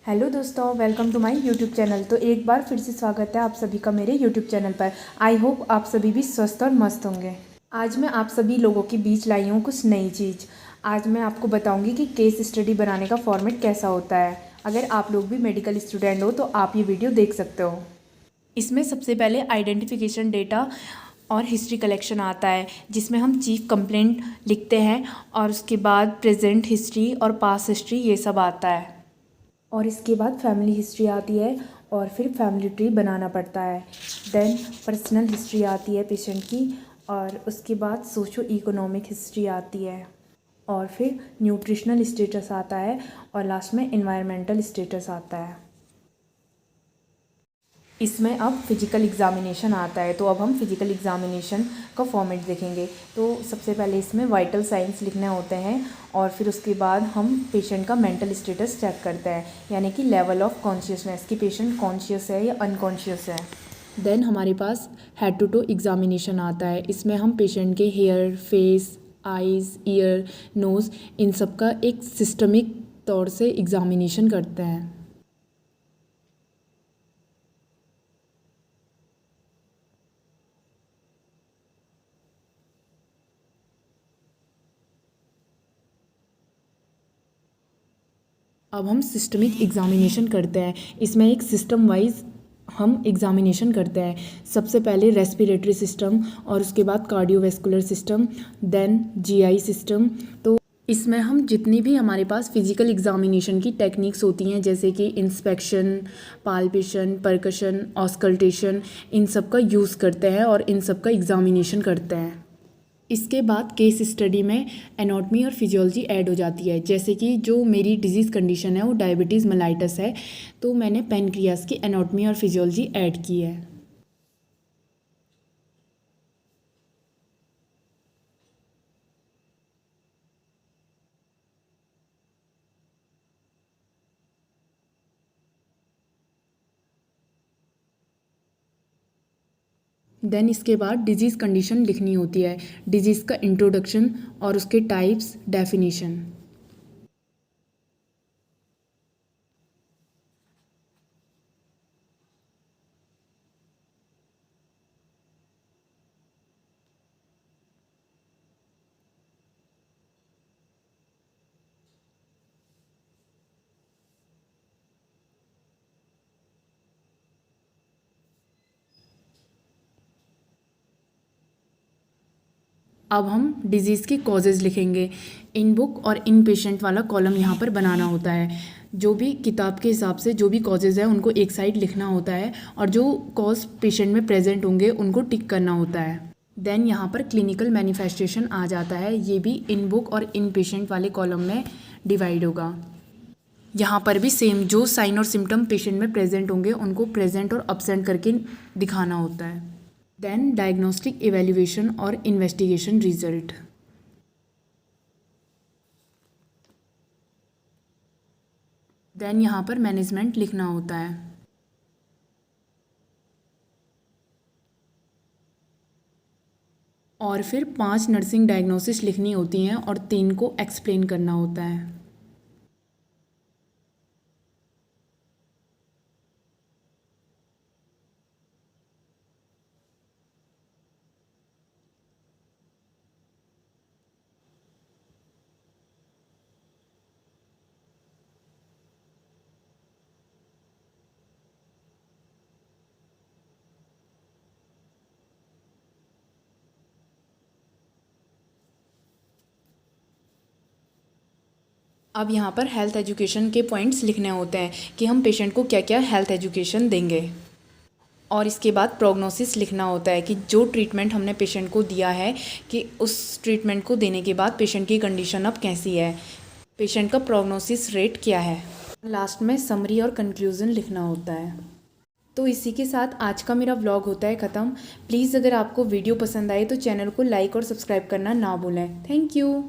Hello दोस्तों, welcome to my YouTube channel. तो एक बार फिर से स्वागत है आप सभी का मेरे यूट्यूब चैनल पर। आई होप आप सभी भी स्वस्थ और मस्त होंगे। आज मैं आप सभी लोगों के बीच लाई हूँ कुछ नई चीज़। आज मैं आपको बताऊँगी कि केस स्टडी बनाने का फॉर्मेट कैसा होता है। अगर आप लोग भी मेडिकल स्टूडेंट हो तो आप ये वीडियो देख सकते हो। इसमें सबसे पहले आइडेंटिफिकेशन डेटा और हिस्ट्री कलेक्शन आता है, जिसमें हम चीफ कंप्लेंट लिखते हैं और उसके बाद प्रेजेंट हिस्ट्री और पास्ट हिस्ट्री ये सब आता है। और इसके बाद फैमिली हिस्ट्री आती है और फिर फैमिली ट्री बनाना पड़ता है। देन पर्सनल हिस्ट्री आती है पेशेंट की, और उसके बाद सोशो इकोनॉमिक हिस्ट्री आती है, और फिर न्यूट्रिशनल स्टेटस आता है, और लास्ट में एनवायरमेंटल स्टेटस आता है। इसमें अब फिजिकल एग्जामिनेशन आता है। तो अब हम फिजिकल एग्जामिनेशन का फॉर्मेट देखेंगे। तो सबसे पहले इसमें वाइटल साइंस लिखने होते हैं, और फिर उसके बाद हम पेशेंट का मेंटल स्टेटस चेक करते हैं, यानी कि लेवल ऑफ कॉन्शियसनेस कि पेशेंट कॉन्शियस है या अनकॉन्शियस है। देन हमारे पास हेड टू टो एग्जामिनेशन आता है। इसमें हम पेशेंट के hair, face, eyes, ear, nose, इन सब का एक सिस्टमिक तौर से एग्जामिनेशन करते हैं। अब हम सिस्टमिक एग्जामिनेशन करते हैं। इसमें एक सिस्टम वाइज हम एग्जामिनेशन करते हैं। सबसे पहले रेस्पिरेटरी सिस्टम, और उसके बाद cardiovascular system, then GI system. तो इसमें हम जितनी भी हमारे पास फिजिकल एग्जामिनेशन की टेक्निक्स होती हैं, जैसे कि इंस्पेक्शन, पाल्पेशन, परकशन, ऑस्कल्टेशन, इन सब का यूज़ करते हैं और इन सब का एग्जामिनेशन करते हैं। इसके बाद केस स्टडी में एनाटॉमी और फिजियोलॉजी ऐड हो जाती है। जैसे कि जो मेरी डिजीज़ कंडीशन है वो डायबिटीज़ मेलाइटस है, तो मैंने पैनक्रियास की एनाटॉमी और फिजियोलॉजी ऐड की है। देन इसके बाद डिजीज़ कंडीशन लिखनी होती है, डिजीज़ का इंट्रोडक्शन और उसके टाइप्स, डेफिनेशन। अब हम डिज़ीज़ की कॉजेज़ लिखेंगे। इन बुक और इन पेशेंट वाला कॉलम यहाँ पर बनाना होता है। जो भी किताब के हिसाब से जो भी कॉजेज़ है उनको एक साइड लिखना होता है, और जो कॉज पेशेंट में प्रेजेंट होंगे उनको टिक करना होता है। देन यहाँ पर क्लिनिकल मैनिफेस्टेशन आ जाता है। ये भी इन बुक और इन पेशेंट वाले कॉलम में डिवाइड होगा। यहाँ पर भी सेम, जो साइन और सिम्टम पेशेंट में प्रेजेंट होंगे उनको प्रेजेंट और अब्सेंट करके दिखाना होता है। देन डायग्नोस्टिक इवेल्युएशन और इन्वेस्टिगेशन रिजल्ट। देन यहाँ पर मैनेजमेंट लिखना होता है। और फिर 5 नर्सिंग डायग्नोसिस लिखनी होती हैं और 3 को एक्सप्लेन करना होता है। अब यहाँ पर हेल्थ एजुकेशन के पॉइंट्स लिखने होते हैं कि हम पेशेंट को क्या क्या हेल्थ एजुकेशन देंगे। और इसके बाद प्रोग्नोसिस लिखना होता है कि जो ट्रीटमेंट हमने पेशेंट को दिया है, कि उस ट्रीटमेंट को देने के बाद पेशेंट की कंडीशन अब कैसी है, पेशेंट का प्रोग्नोसिस रेट क्या है। लास्ट में समरी और कंक्लूजन लिखना होता है। तो इसी के साथ आज का मेरा व्लॉग होता है ख़त्म। प्लीज़ अगर आपको वीडियो पसंद आए तो चैनल को लाइक और सब्सक्राइब करना ना भूलें। Thank you.